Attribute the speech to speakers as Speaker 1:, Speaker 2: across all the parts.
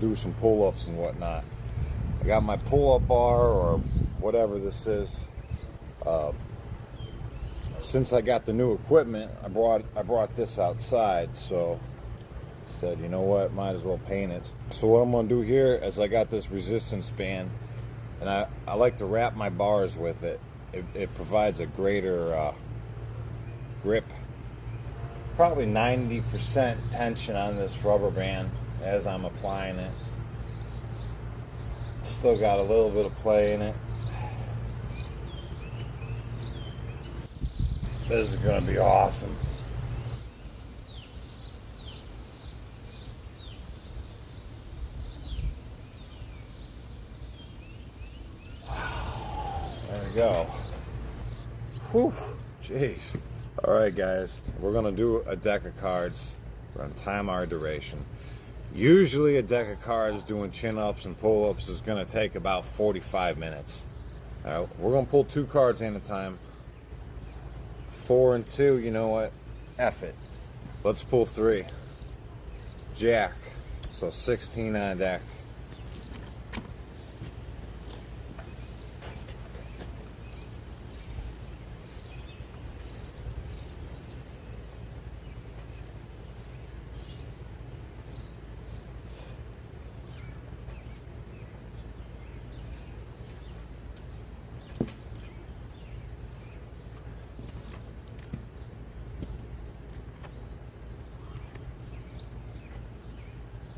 Speaker 1: do some pull-ups and whatnot. I got my pull-up bar or whatever this is. Since I got the new equipment, I brought this outside, so I said, you know what, might as well paint it. So what I'm gonna do here is I got this resistance band, and I like to wrap my bars with it. It provides a greater grip. Probably 90% tension on this rubber band as I'm applying it. Still got a little bit of play in it. This is going to be awesome. There we go. Whew, jeez. Alright guys, we're going to do a deck of cards. We're going to time our duration. Usually a deck of cards doing chin-ups and pull-ups is going to take about 45 minutes. We're going to pull 2 cards at a time. 4 and 2, you know what? F it. Let's pull 3. Jack. So 16 on deck.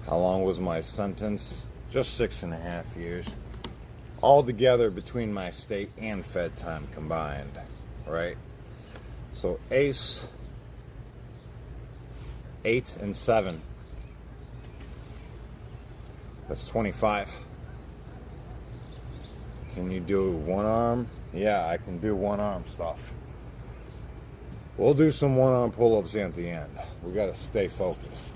Speaker 1: How long was my sentence? Just 6.5 years. All together between my state and Fed time combined, right? So ace, 8 and 7. That's 25. Can you do one arm? Yeah, I can do one arm stuff. We'll do some one arm pull-ups at the end. We gotta stay focused.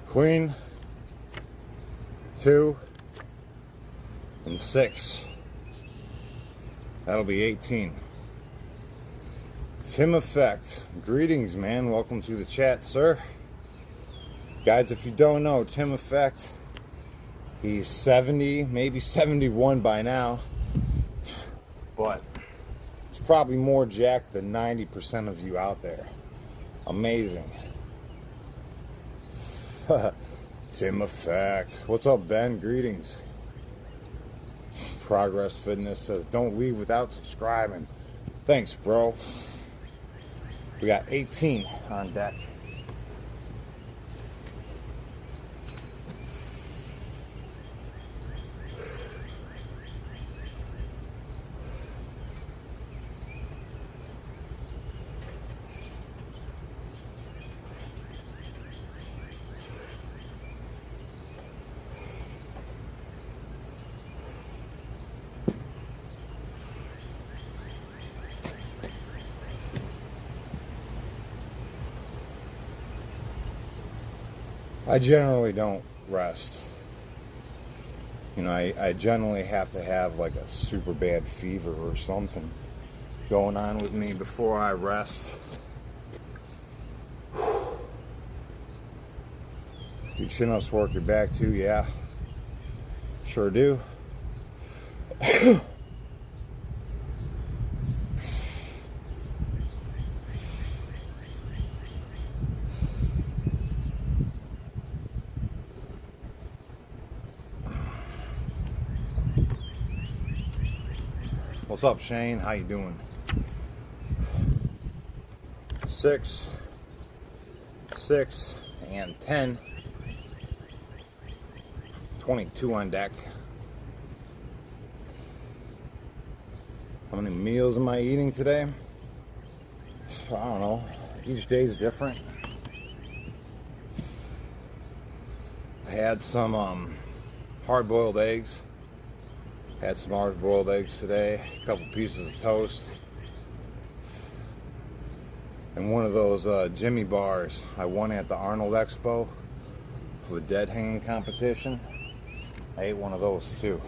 Speaker 1: Queen, 2, and 6. That'll be 18. Tim Effect. Greetings, man. Welcome to the chat, sir. Guys, if you don't know, Tim Effect, he's 70, maybe 71 by now. But he's probably more jacked than 90% of you out there. Amazing. Tim Effect. What's up, Ben? Greetings. Progress Fitness says, don't leave without subscribing. Thanks, bro. We got 18 on deck. I generally don't rest. You know, I generally have to have like a super bad fever or something going on with me before I rest. Do chin-ups work your back too? Yeah, sure do. What's up, Shane? How you doing? 6, 6, and 10. 22 on deck. How many meals am I eating today? I don't know, each day is different. I had some hard-boiled eggs. Had some hard-boiled eggs today, a couple pieces of toast, and one of those Jimmy bars I won at the Arnold Expo for the dead hanging competition. I ate one of those too.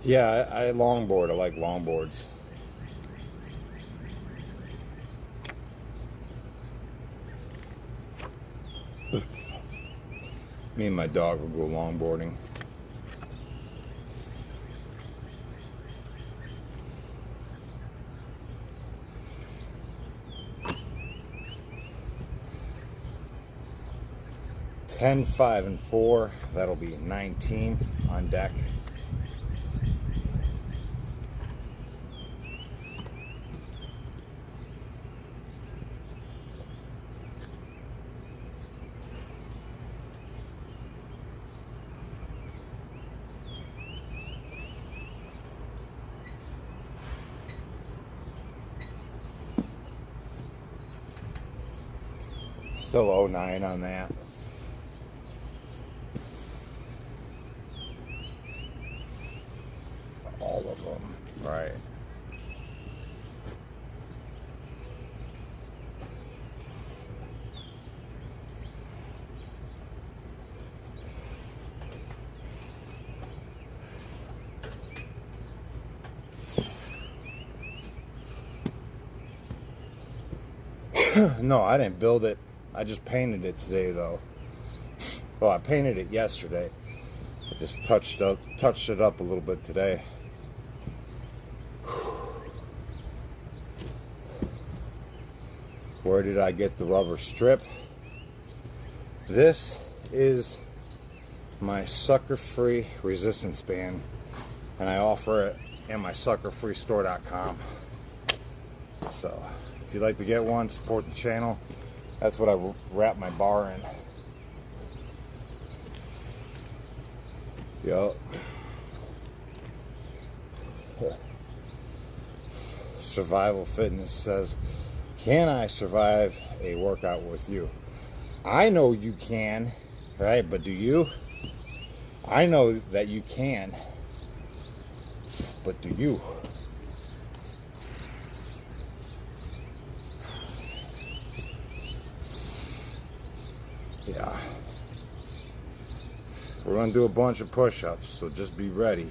Speaker 1: Yeah, I longboard. I like longboards. Me and my dog will go longboarding. Ten, 5, and 4. That'll be 19 on deck. Still 09 on that. All of them, right. No, I didn't build it. I just painted it today, though. Well, I painted it yesterday. I just touched it up a little bit today. Where did I get the rubber strip? This is my sucker-free resistance band, and I offer it in my suckerfreestore.com. So if you'd like to get one, support the channel. That's what I wrap my bar in. Yup. Survival Fitness says, can I survive a workout with you? I know you can, right? But do you? I know that you can, but do you? Yeah. We're going to do a bunch of push-ups, so just be ready.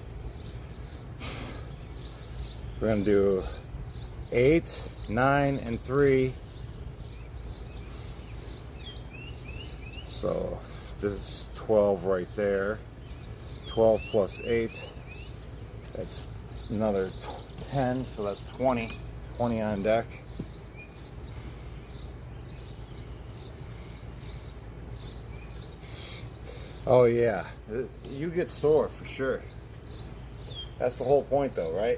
Speaker 1: We're going to do 8, 9, and 3. So this is 12 right there. 12 plus 8. That's another 10, so that's 20. 20 on deck. Oh yeah, you get sore for sure. That's the whole point though, right?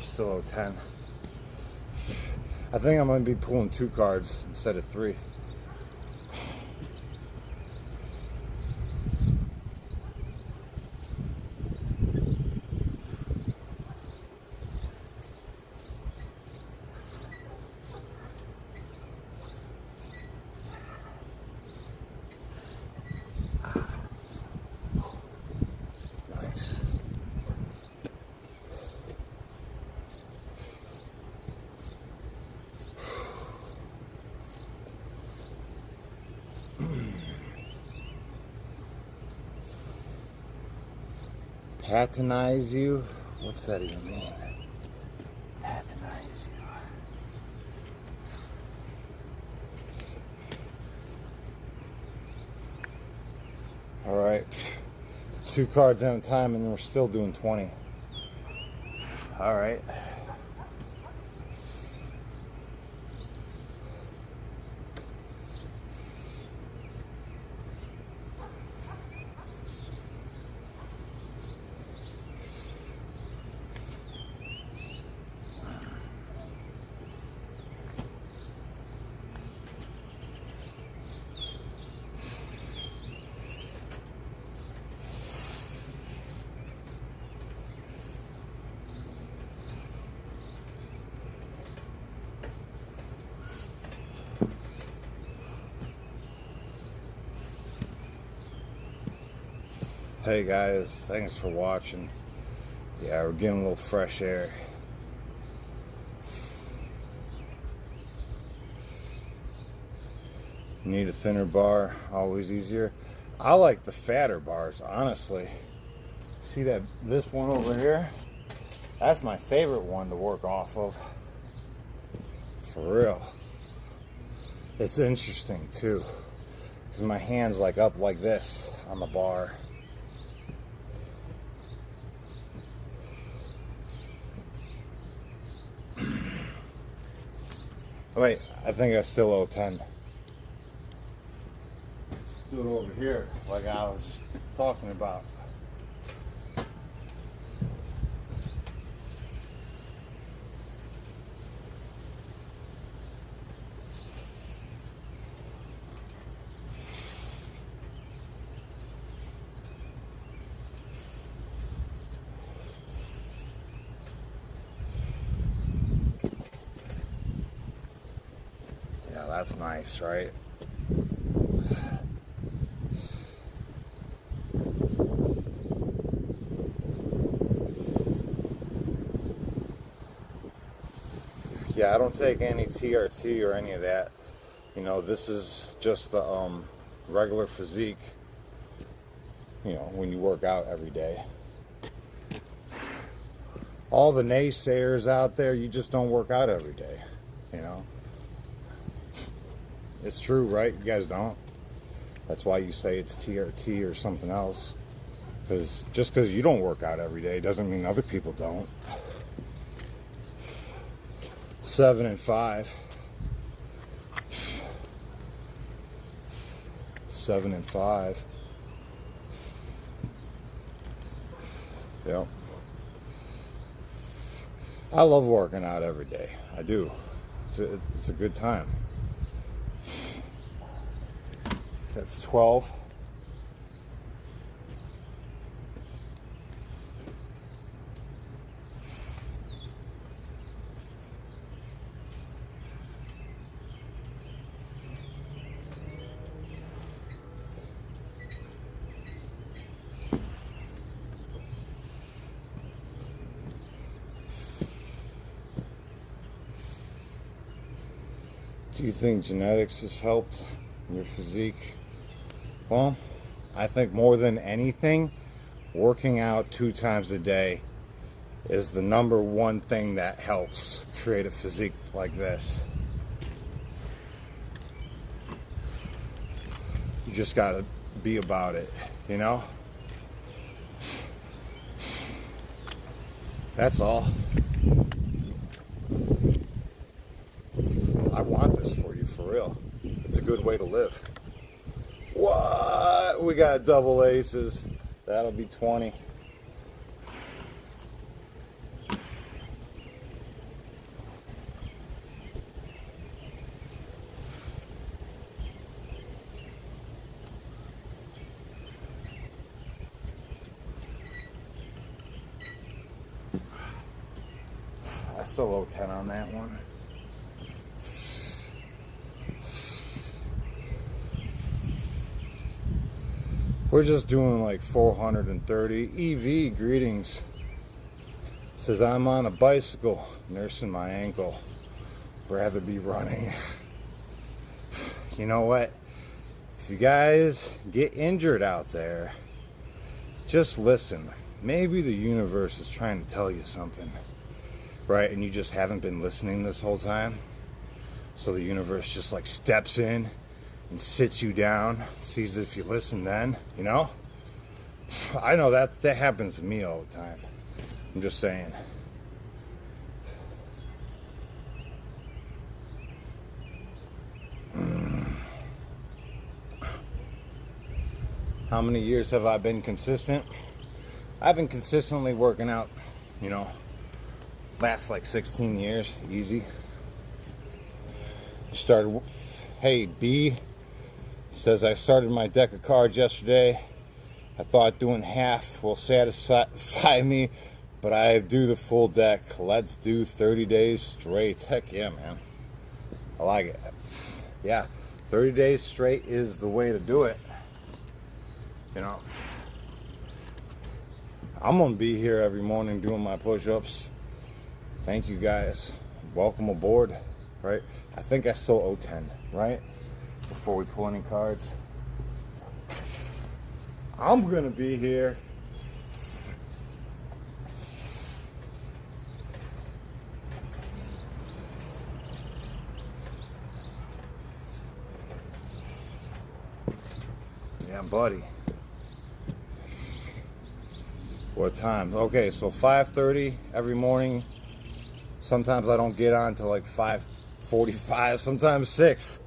Speaker 1: Still 10. I think I'm going to be pulling 2 cards instead of 3. Patronize you? What's that even mean? Patronize you. right, 2 cards at a time, and we're still doing 20. All right. Hey guys, thanks for watching. Yeah, we're getting a little fresh air. Need a thinner bar, always easier. I like the fatter bars, honestly. See that, this one over here? That's my favorite one to work off of. For real. It's interesting too, because my hand's like up like this on the bar. Wait, I think I still owe 10. Do it over here, like I was talking about. Yeah, that's nice, right? Yeah, I don't take any TRT or any of that. You know, this is just the regular physique, you know, when you work out every day. All the naysayers out there, you just don't work out every day, you know. It's true, right? You guys don't. That's why you say it's TRT or something else. Because just because you don't work out every day doesn't mean other people don't. 7 and 5. 7 and 5. Yep. I love working out every day. I do. It's a good time. That's 12. Do you think genetics has helped your physique? Well, I think more than anything, working out 2 times a day is the #1 thing that helps create a physique like this. You just gotta be about it, you know? That's all. I want this for you, for real. It's a good way to live. What? We got double aces. That'll be 20. I still owe 10 on that one. We're just doing like 430. EV, greetings. Says, I'm on a bicycle, nursing my ankle. Rather be running. You know what? If you guys get injured out there, just listen. Maybe the universe is trying to tell you something, right? And you just haven't been listening this whole time. So the universe just like steps in and sits you down, sees if you listen then, you know? I know that happens to me all the time. I'm just saying. How many years have I been consistent? I've been consistently working out, you know, last like 16 years, easy. Started, hey, B says I started my deck of cards yesterday. I thought doing half will satisfy me, but I do the full deck. Let's do 30 days straight. Heck yeah, man. I like it. Yeah, 30 days straight is the way to do it. You know, I'm gonna be here every morning doing my push-ups. Thank you guys. Welcome aboard. Right? I think I still owe 10, right? Before we pull any cards. I'm gonna be here. Yeah, buddy. What time? Okay, so 5:30 every morning. Sometimes I don't get on till like 5:45, sometimes 6.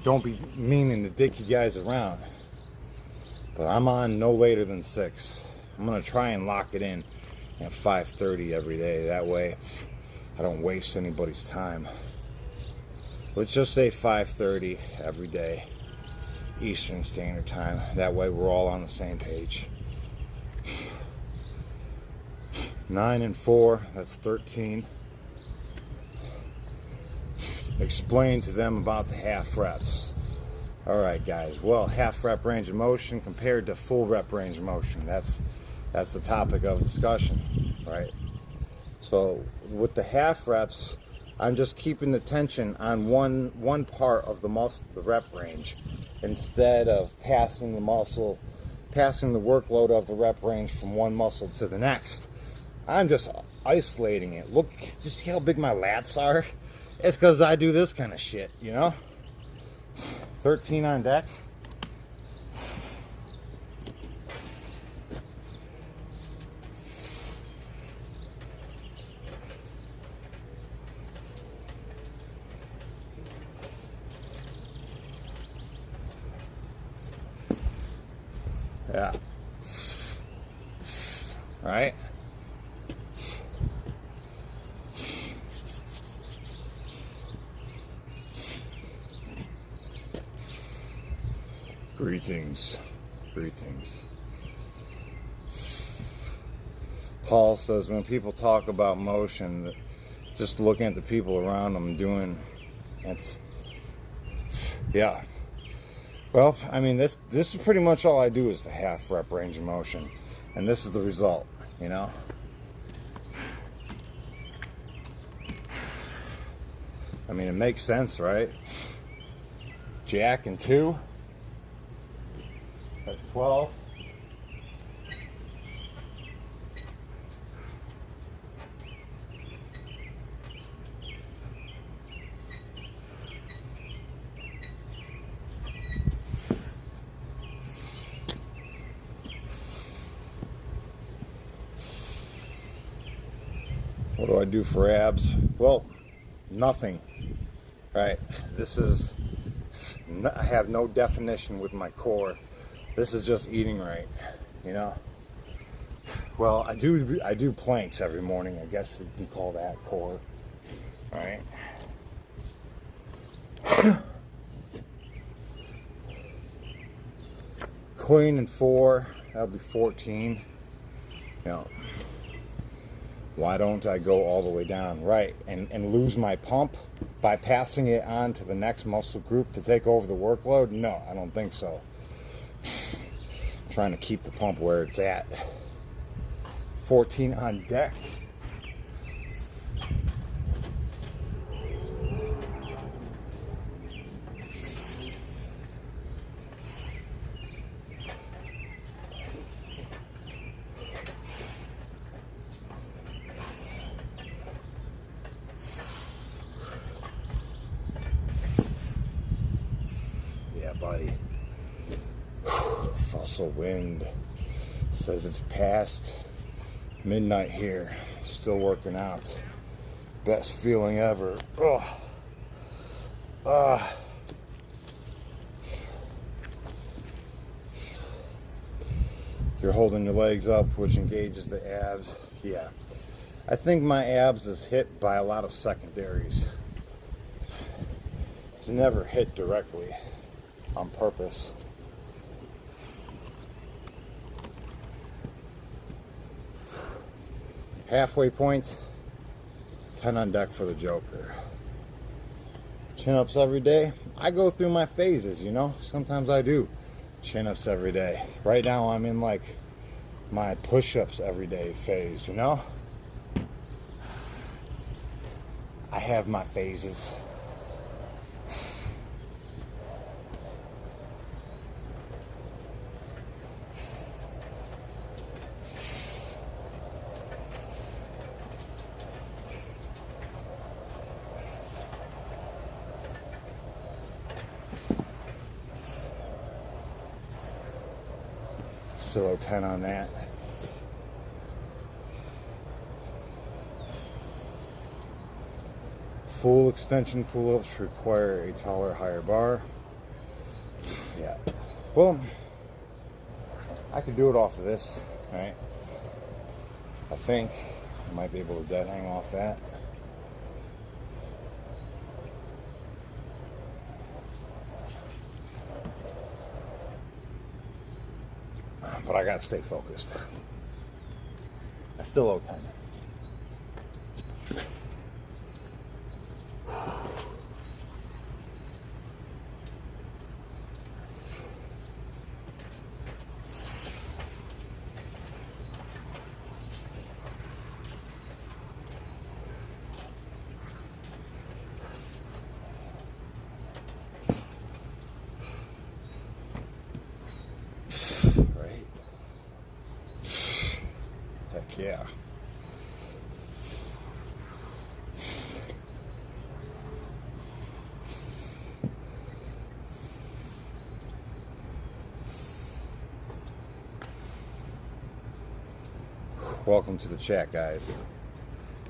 Speaker 1: Don't be meaning to dick you guys around. But I'm on no later than 6. I'm gonna try and lock it in at 5:30 every day. That way I don't waste anybody's time. Let's just say 5:30 every day, Eastern Standard Time. That way we're all on the same page. 9 and 4, that's 13. Explain to them about the half reps. All right, guys. Well, half rep range of motion compared to full rep range of motion. That's the topic of discussion, right? So with the half reps, I'm just keeping the tension on one part of the muscle, the rep range, instead of passing the workload of the rep range from one muscle to the next. I'm just isolating it. Look, just see how big my lats are? It's because I do this kind of shit, you know? 13 on deck. Yeah. All right. Greetings. Paul says when people talk about motion, just looking at the people around them doing, yeah. Well, I mean, this is pretty much all I do is the half rep range of motion, and this is the result, you know. I mean, it makes sense, right? Jack and 2. That's 12. What do I do for abs? Well, nothing, right? I have no definition with my core. This is just eating right, you know. Well, I do planks every morning. I guess you can call that core. All right. Queen and 4, that'll be 14. You know, why don't I go all the way down, right, and lose my pump by passing it on to the next muscle group to take over the workload? No, I don't think so. I'm trying to keep the pump where it's at. 14 on deck. Yeah, buddy. Fuck. hustle wind. Says it's past midnight here. Still working out. Best feeling ever. You're holding your legs up, which engages the abs. Yeah. I think my abs is hit by a lot of secondaries. It's never hit directly on purpose. Halfway point, 10 on deck for the Joker. Chin-ups every day. I go through my phases, you know. Sometimes I do chin-ups every day. Right now I'm in like my push-ups every day phase, you know. I have my phases. Still a 10 on that. Full extension pull-ups require a taller, higher bar. Yeah. Well, I could do it off of this, right? I think I might be able to dead hang off that. But I gotta stay focused. I still owe 10. Right? Heck yeah. Welcome to the chat, guys.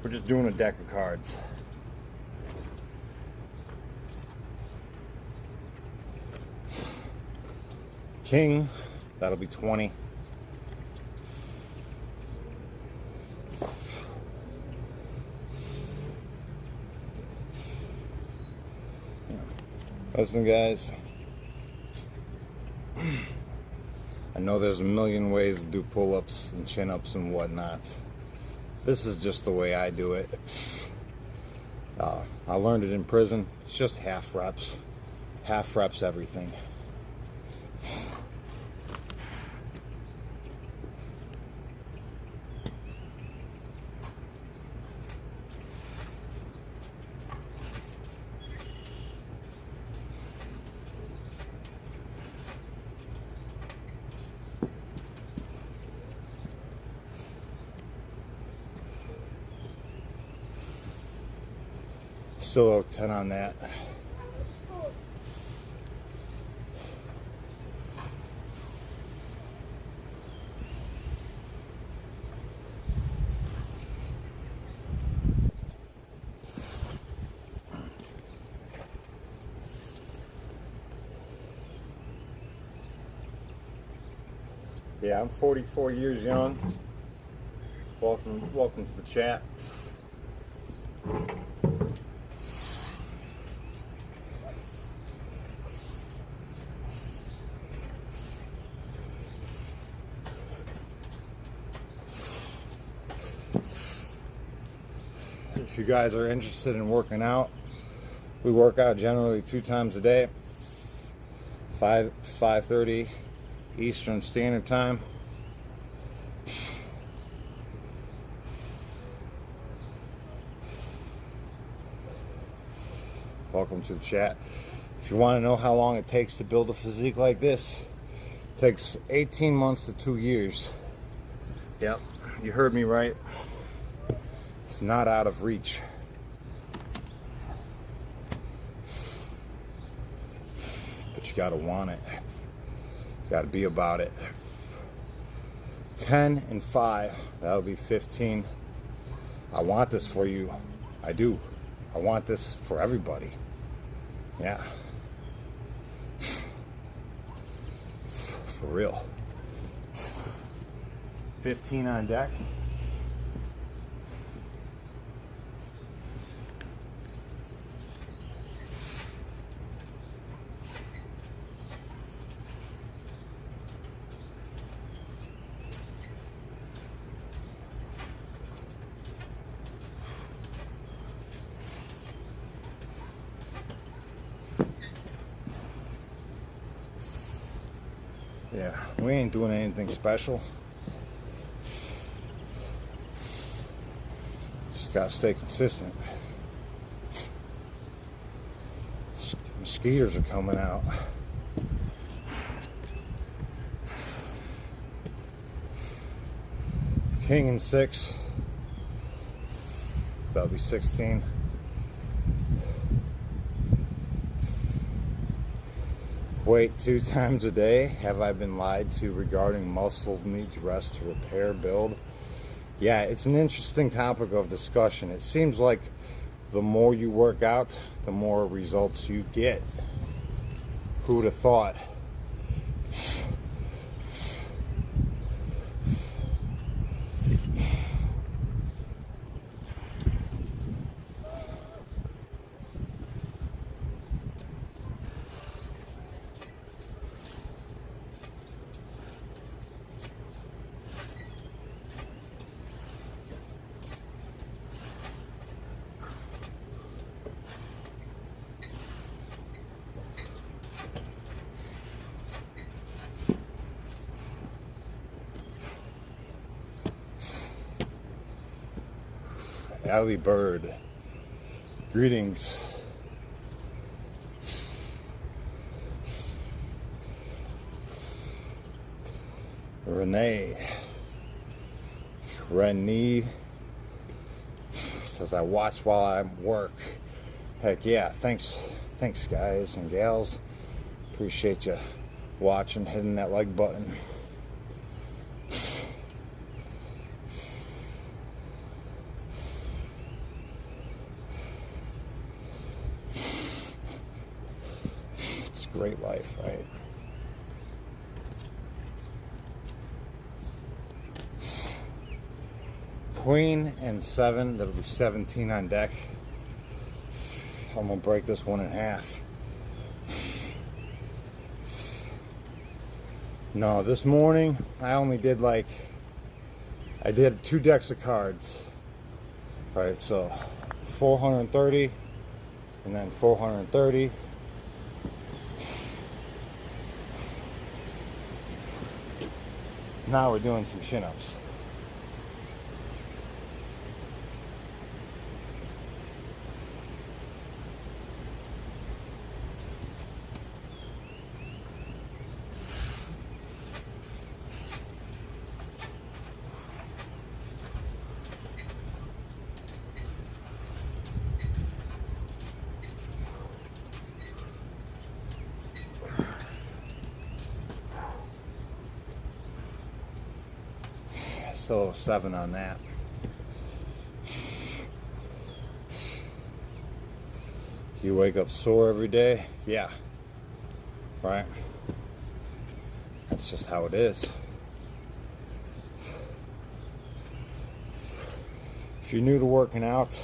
Speaker 1: We're just doing a deck of cards. King, that'll be 20. Listen, guys, I know there's a million ways to do pull-ups and chin-ups and whatnot. This is just the way I do it. I learned it in prison. It's just half reps. Half reps everything. Still owe 10 on that. Yeah, I'm 44 years young. Welcome to the chat. If you guys are interested in working out, we work out generally 2 times a day, 5:30 Eastern Standard Time. Welcome to the chat. If you want to know how long it takes to build a physique like this, it takes 18 months to 2 years. Yep, you heard me right. It's not out of reach. But you gotta want it. Got to be about it. 10 and 5. That'll be 15. I want this for you. I do. I want this for everybody. Yeah. For real. 15 on deck. Yeah, we ain't doing anything special. Just gotta stay consistent. Mosquitoes are coming out. King and 6. That'll be 16. Wait 2 times a day. Have I been lied to regarding muscle needs rest to repair, build? Yeah, it's an interesting topic of discussion. It seems like the more you work out, the more results you get. Who would have thought? Allie Bird, greetings. Renee says I watch while I work. Heck yeah, thanks guys and gals. Appreciate you watching, hitting that like button. Great life, right? Queen and 7. That'll be 17 on deck. I'm gonna break this one in half. No, this morning I only did I did 2 decks of cards. All right, so 430 and then 430. Now we're doing some chin-ups. So 7 on that. You wake up sore every day? Yeah. Right? That's just how it is. If you're new to working out,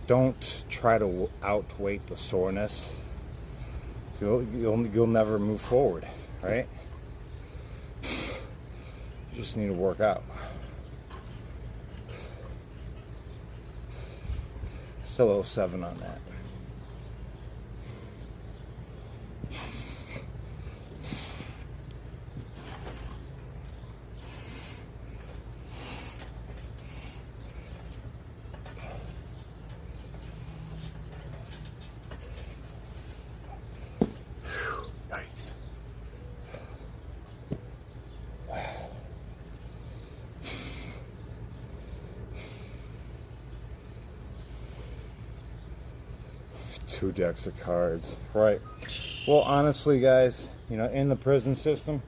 Speaker 1: don't try to outweight the soreness. You'll never move forward, right? You just need to work out. Still 07 on that. Nice. 2 decks of cards. Right. Well, honestly, guys, you know, in the prison system.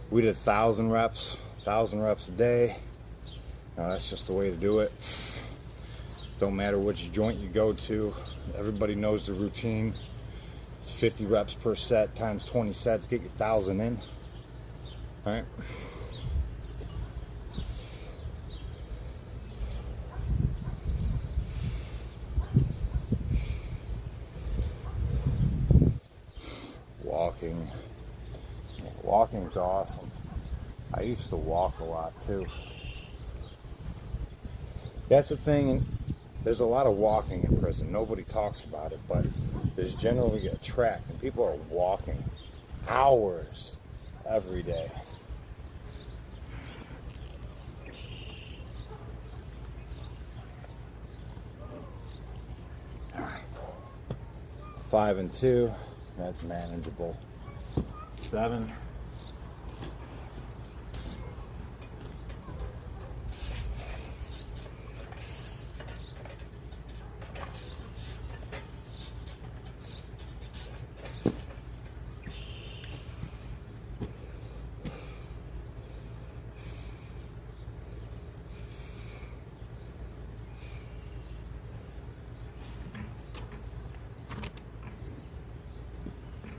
Speaker 1: We did 1,000 reps a day. That's just the way to do it. Don't matter which joint you go to, everybody knows the routine. It's 50 reps per set times 20 sets, get your 1,000 in. All right. Walking's awesome. I used to walk a lot too. That's the thing. There's a lot of walking in prison. Nobody talks about it, but there's generally a track, and people are walking hours every day. All right. 5 and 2. That's manageable. 7.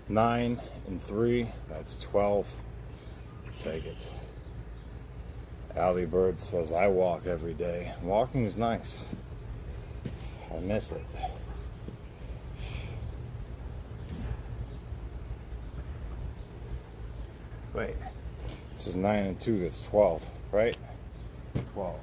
Speaker 1: Nine and 3, that's 12. Take it. Allie Bird says, I walk every day. Walking is nice. I miss it. Wait, this is 9 and 2, that's 12, right? 12.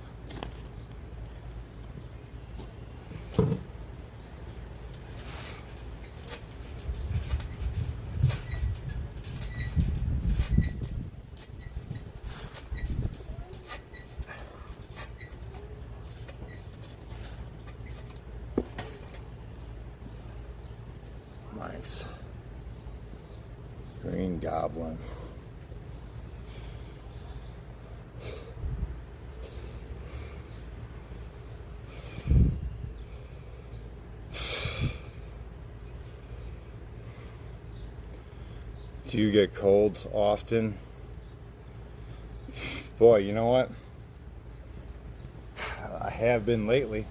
Speaker 1: Nice. Green Goblin. Do you get colds often? Boy, you know what? I have been lately.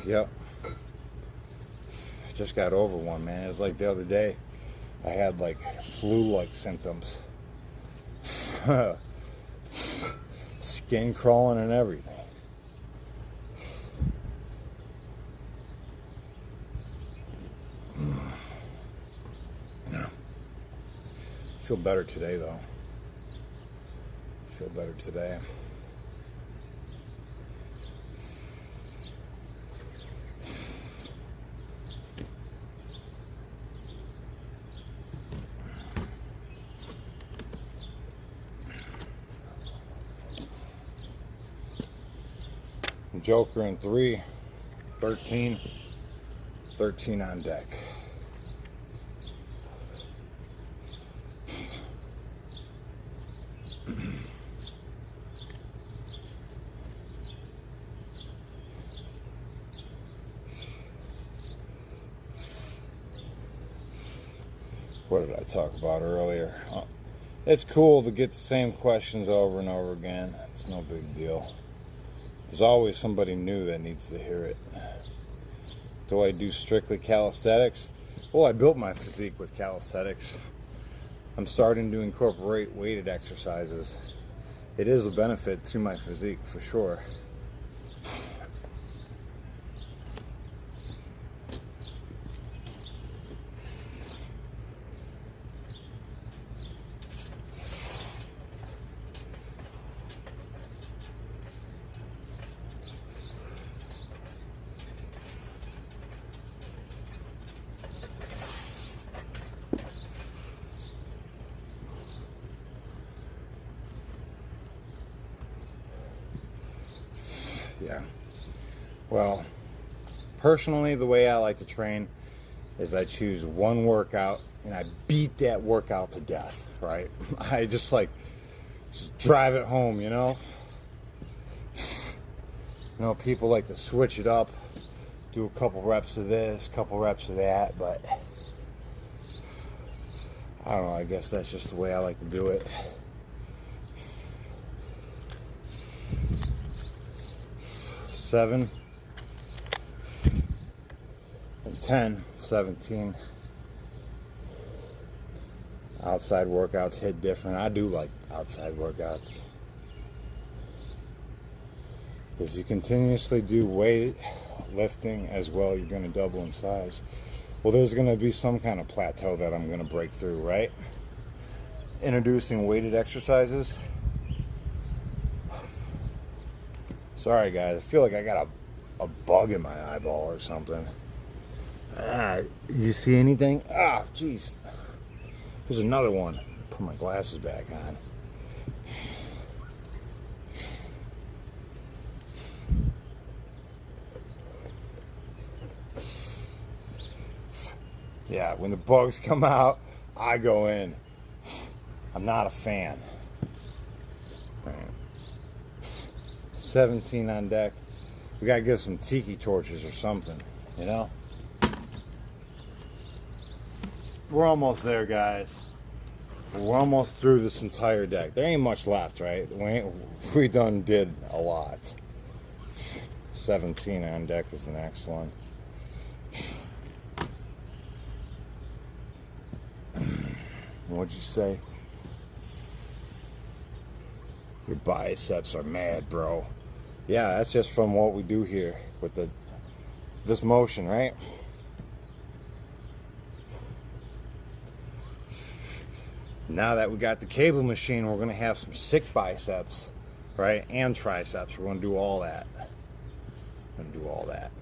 Speaker 1: Yep. Just got over one, man. It's like the other day. I had like flu-like symptoms. Skin crawling and everything. Yeah. Feel better today, though. Feel better today. Joker in 3, 13 on deck. What did I talk about earlier? It's cool to get the same questions over and over again. It's no big deal. There's always somebody new that needs to hear it. Do I do strictly calisthenics? Well, I built my physique with calisthenics. I'm starting to incorporate weighted exercises. It is a benefit to my physique for sure. Yeah. Well, personally, the way I like to train is I choose one workout and I beat that workout to death, right? I just drive it home, you know? You know, people like to switch it up, do a couple reps of this, couple reps of that, but I don't know, I guess that's just the way I like to do it. 7 and 10, 17. Outside workouts hit different. I do like outside workouts. If you continuously do weight lifting as well, you're going to double in size. Well, there's going to be some kind of plateau that I'm going to break through, right? Introducing weighted exercises. Sorry, guys. I feel like I got a bug in my eyeball or something. You see anything? Ah, jeez. There's another one. Put my glasses back on. Yeah, when the bugs come out, I go in. I'm not a fan. Right. 17 on deck. We gotta get some tiki torches or something, you know? We're almost there, guys. We're almost through this entire deck. There ain't much left, right? We done did a lot. 17 on deck is the next one. What'd you say? Your biceps are mad, bro. Yeah, that's just from what we do here with this motion, right? Now that we got the cable machine, we're gonna have some sick biceps, right? And triceps. We're gonna do all that. We're gonna do all that.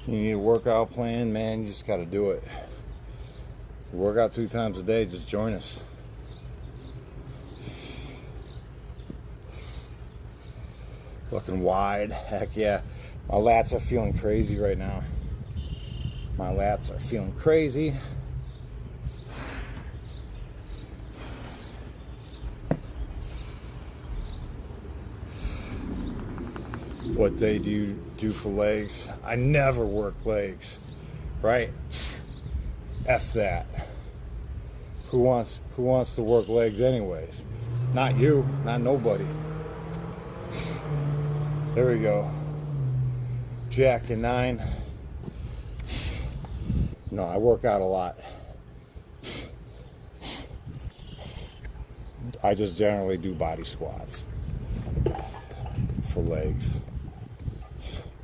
Speaker 1: You need a workout plan, man, you just got to do it. You work out 2 times a day, just join us. Looking wide, heck yeah. My lats are feeling crazy right now. My lats are feeling crazy. What day do you do for legs? I never work legs, right? F that. Who wants to work legs anyways? Not you, not nobody. There we go. Jack and 9. No, I work out a lot. I just generally do body squats for legs.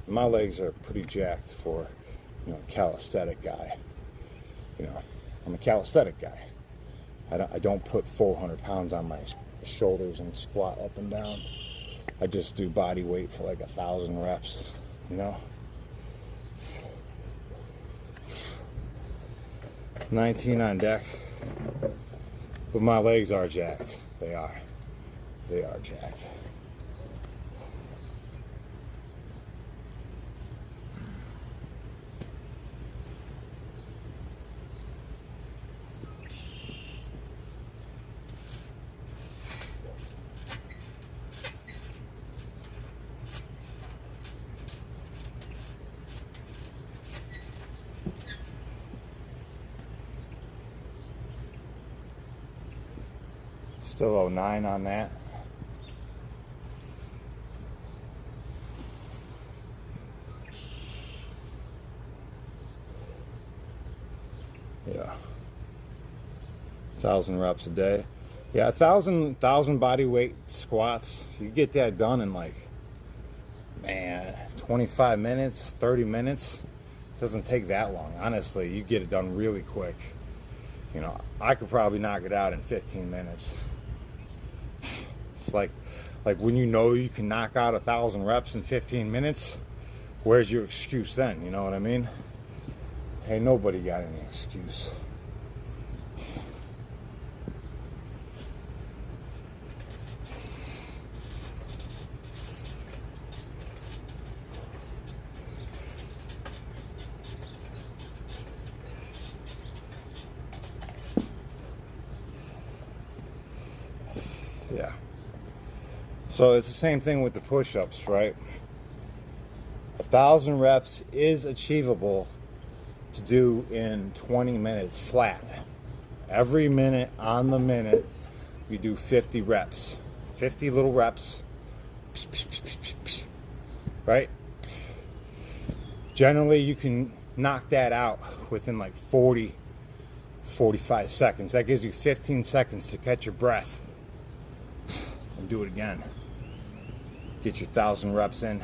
Speaker 1: My legs are pretty jacked for, you know, a calisthenic guy. You know, I'm a calisthenic guy. I don't put 400 pounds on my shoulders and squat up and down. I just do body weight for like 1,000 reps, you know. 19 on deck. But my legs are jacked. They are. They are jacked. Still 09 on that. Yeah. 1,000 reps a day. Yeah, 1,000 body weight squats. You get that done in like, man, 25 minutes, 30 minutes. Doesn't take that long. Honestly, you get it done really quick. You know, I could probably knock it out in 15 minutes. It's like when you know you can knock out 1,000 reps in 15 minutes, where's your excuse then? You know what I mean? Hey, nobody got any excuse. Yeah. So it's the same thing with the push-ups, right? 1,000 reps is achievable to do in 20 minutes flat. Every minute on the minute, we do 50 reps. 50 little reps. Right? Generally, you can knock that out within like 40, 45 seconds. That gives you 15 seconds to catch your breath and do it again. Get your 1,000 reps in.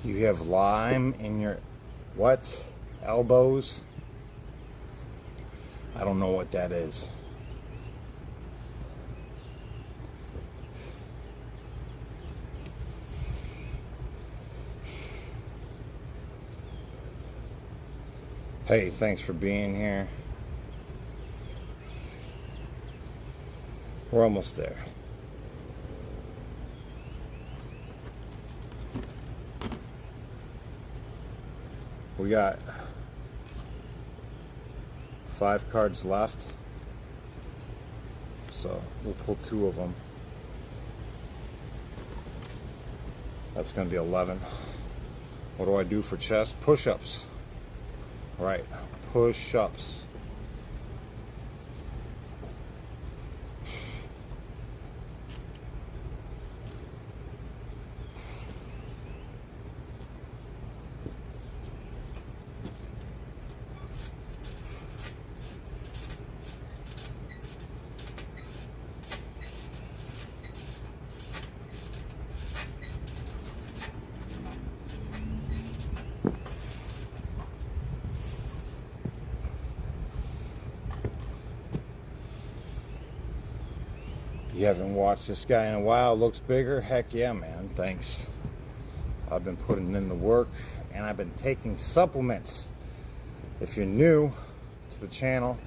Speaker 1: You have lime in your what? Elbows? I don't know what that is. Hey, thanks for being here. We're almost there. We got 5 cards left, so we'll pull 2 of them. That's going to be 11. What do I do for chest? Push-ups. Right, push-ups. You haven't watched this guy in a while, looks bigger? Heck yeah, man, thanks. I've been putting in the work and I've been taking supplements. If you're new to the channel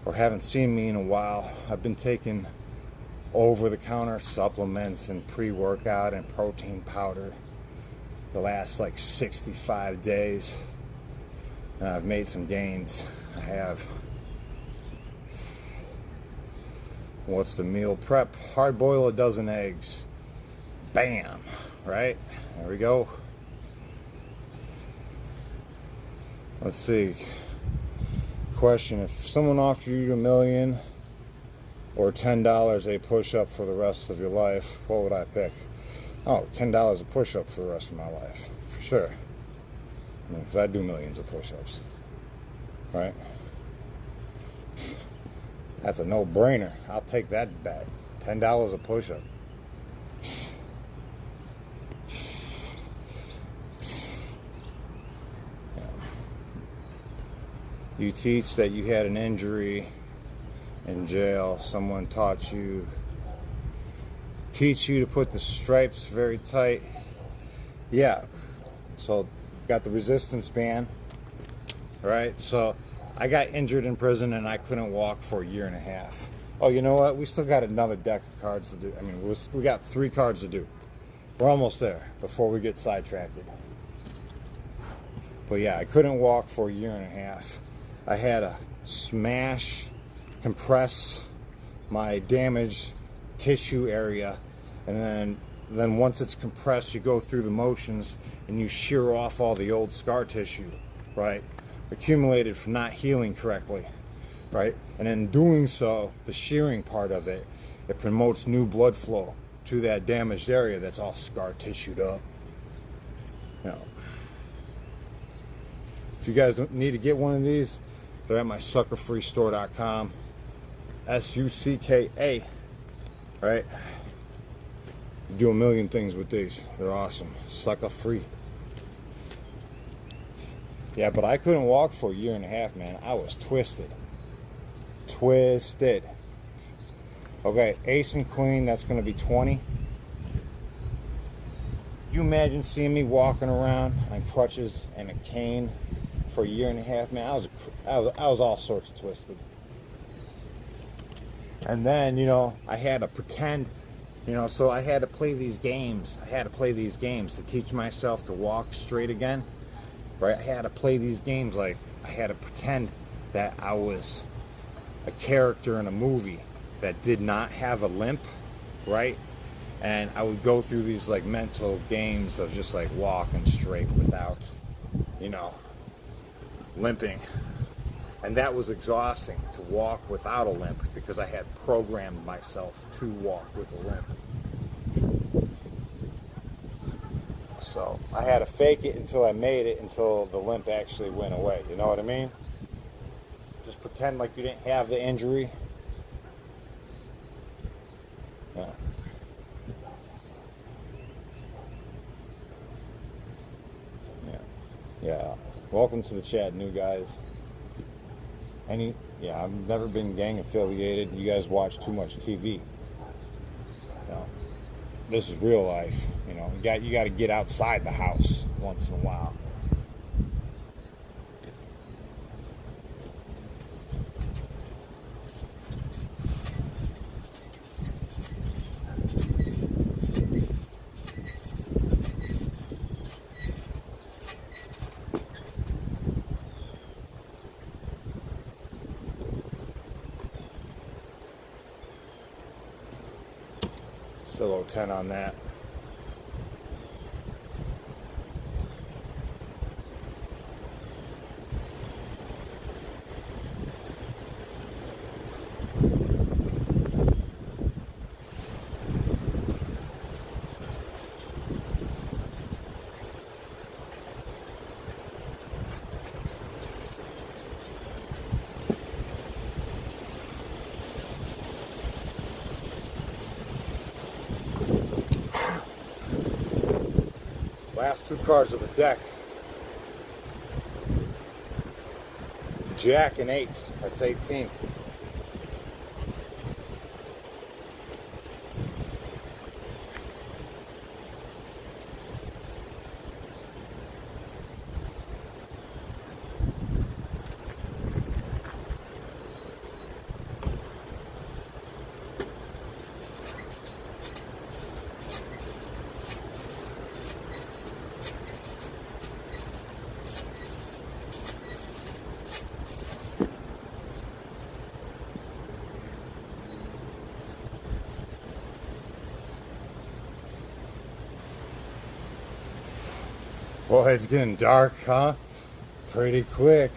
Speaker 1: or haven't seen me in a while, I've been taking over-the-counter supplements and pre-workout and protein powder the last like 65 days. And I've made some gains. I have. What's the meal prep? Hard boil a dozen eggs. Bam! Right? There we go. Let's see. Question: if someone offered you $1 million or $10 a push-up for the rest of your life, what would I pick? Oh, $10 a push-up for the rest of my life. For sure. Because I do millions of push-ups. Right? That's a no-brainer. I'll take that bet. $10 a push-up. Yeah. You teach that you had an injury in jail. Someone taught you, teach you to put the stripes very tight. Yeah. So, got the resistance band. Right? So, I got injured in prison and I couldn't walk for a year and a half. Oh, you know what? We still got another deck of cards to do. I mean, we got 3 cards to do. We're almost there before we get sidetracked. But yeah, I couldn't walk for a year and a half. I had to smash, compress my damaged tissue area, and then once it's compressed, you go through the motions and you shear off all the old scar tissue, right? Accumulated from not healing correctly, right? And in doing so, the shearing part of it, it promotes new blood flow to that damaged area that's all scar tissued up. You know, if you guys need to get one of these, They're at my suckerfreestore.com. SUCKA. Right? You do a million things with these. They're awesome. Sucker free. Yeah, but I couldn't walk for a year and a half, man. I was twisted. Twisted. Okay, ace and queen, that's going to be 20. You imagine seeing me walking around on crutches and a cane for a year and a half, man? I was all sorts of twisted. And then, you know, I had to pretend, you know, so I had to play these games. I had to play these games to teach myself to walk straight again. Right? I had to play these games like I had to pretend that I was a character in a movie that did not have a limp, right? And I would go through these like mental games of just like walking straight without, you know, limping. And that was exhausting, to walk without a limp, because I had programmed myself to walk with a limp. So I had to fake it until I made it, until the limp actually went away. You know what I mean? Just pretend like you didn't have the injury. Yeah. Yeah. Welcome to the chat, new guys. Yeah, I've never been gang affiliated. You guys watch too much TV. You know, this is real life. You know, you got to get outside the house once in a while. Still 0-10 on that. Last two cards of the deck. Jack and 8. That's 18. Boy, it's getting dark, huh? Pretty quick.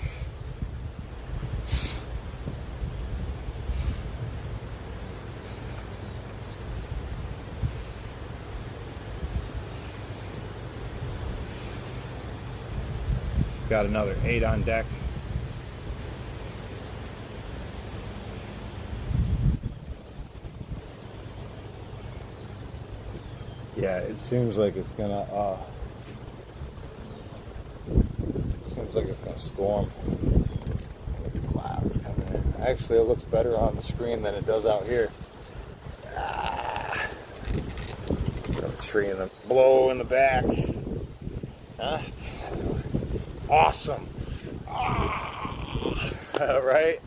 Speaker 1: Got another 8 on deck. Yeah, it seems like it's gonna storm. These clouds coming in. Actually, it looks better on the screen than it does out here. Got a tree in the blow in the back. Huh? Awesome. Right?